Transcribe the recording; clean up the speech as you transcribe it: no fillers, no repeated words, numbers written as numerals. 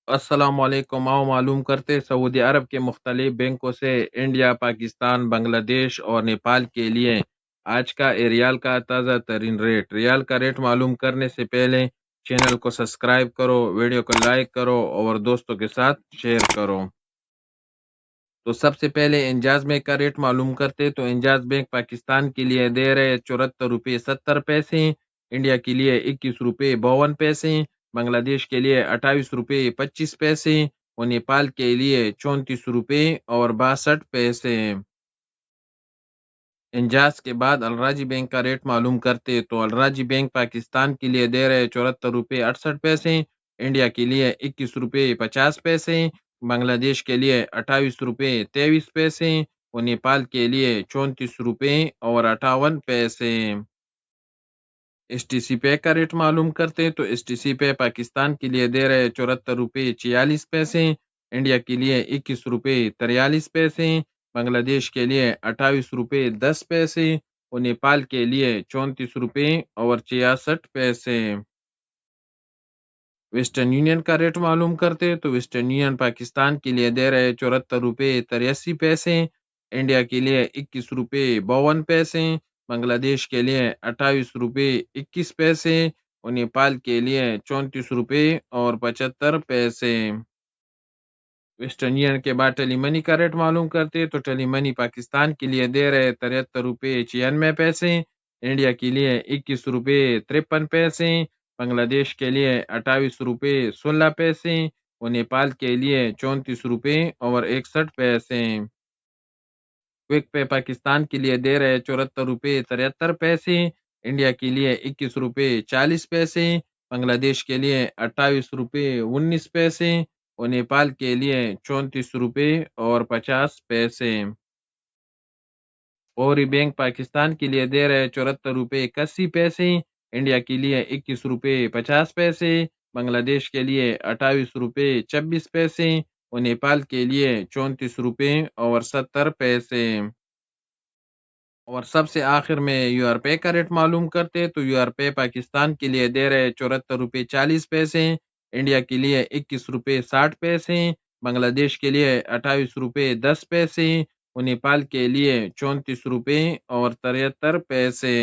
अस्सलाम वालेकुम। आओ मालूम करते सऊदी अरब के मुख्तलिफ बैंकों से इंडिया, पाकिस्तान, बांग्लादेश और नेपाल के लिए आज का रियाल का ताज़ा तरीन रेट। रियाल का रेट मालूम करने से पहले चैनल को सब्सक्राइब करो, वीडियो को लाइक करो और दोस्तों के साथ शेयर करो। तो सबसे पहले इंजाज बैंक का रेट मालूम करते तो इंजाज बैंक पाकिस्तान के लिए दे रहे 74 रुपये 70 पैसे, इंडिया के लिए 21 रुपये 52 पैसे, बांग्लादेश के लिए 28 रुपये 25 पैसे और नेपाल के लिए 34 रुपये और 62 पैसे। इंजाज के बाद अलराजी बैंक का रेट मालूम करते तो अलराजी बैंक पाकिस्तान के लिए दे रहे 74 रुपये 68 पैसे, इंडिया के लिए 21 रुपये 50 पैसे, बांग्लादेश के लिए 28 रुपये 23 पैसे और नेपाल के लिए 34 रुपये और 58 पैसे। STC पे का रेट मालूम करते तो STC पे पाकिस्तान के लिए दे रहे 74 रुपये 46 पैसे, इंडिया के लिए 21 रुपये 43 पैसे, बांग्लादेश के लिए 28 रुपये 10 पैसे और नेपाल के लिए 34 रुपये और 66 पैसे। वेस्टर्न यूनियन का रेट मालूम करते तो वेस्टर्न यूनियन पाकिस्तान के लिए दे रहे 74 रुपये 83 पैसे, इंडिया के लिए 21 रुपये 52 पैसे, बांग्लादेश के लिए 28 रुपये 21 पैसे और नेपाल के लिए 34 रुपये और 75 पैसे। वेस्टर्न यूनियन के बाद टेली मनी का रेट मालूम करते तो टेली मनी पाकिस्तान के लिए दे रहे 73 रुपये 96 पैसे, इंडिया के लिए 21 रुपये 53 पैसे, बांग्लादेश के लिए 28 रुपये 16 पैसे और नेपाल के लिए 34 रुपये और 61 पैसे। क्विक पे पाकिस्तान के लिए दे रहे 74 रुपये 73 पैसे, इंडिया के लिए 21 रुपये 40 पैसे, बांग्लादेश के लिए 28 रुपये 19 पैसे और नेपाल के लिए 34 रुपये और 50 पैसे। फौरी बैंक पाकिस्तान के लिए दे रहे 74 रुपये 81 पैसे, इंडिया के लिए 21 रुपये 50 पैसे, बांग्लादेश के लिए 28 रुपये 26 पैसे और नेपाल के लिए 34 रुपये और 70 पैसे। और सबसे आखिर में यूआरपे का रेट मालूम करते तो यूआरपे पाकिस्तान के लिए दे रहे 74 रुपये 40 पैसे, इंडिया के लिए 21 रुपये 60 पैसे, बांग्लादेश के लिए 28 रुपये 10 पैसे और नेपाल के लिए 34 रुपये और 73 पैसे।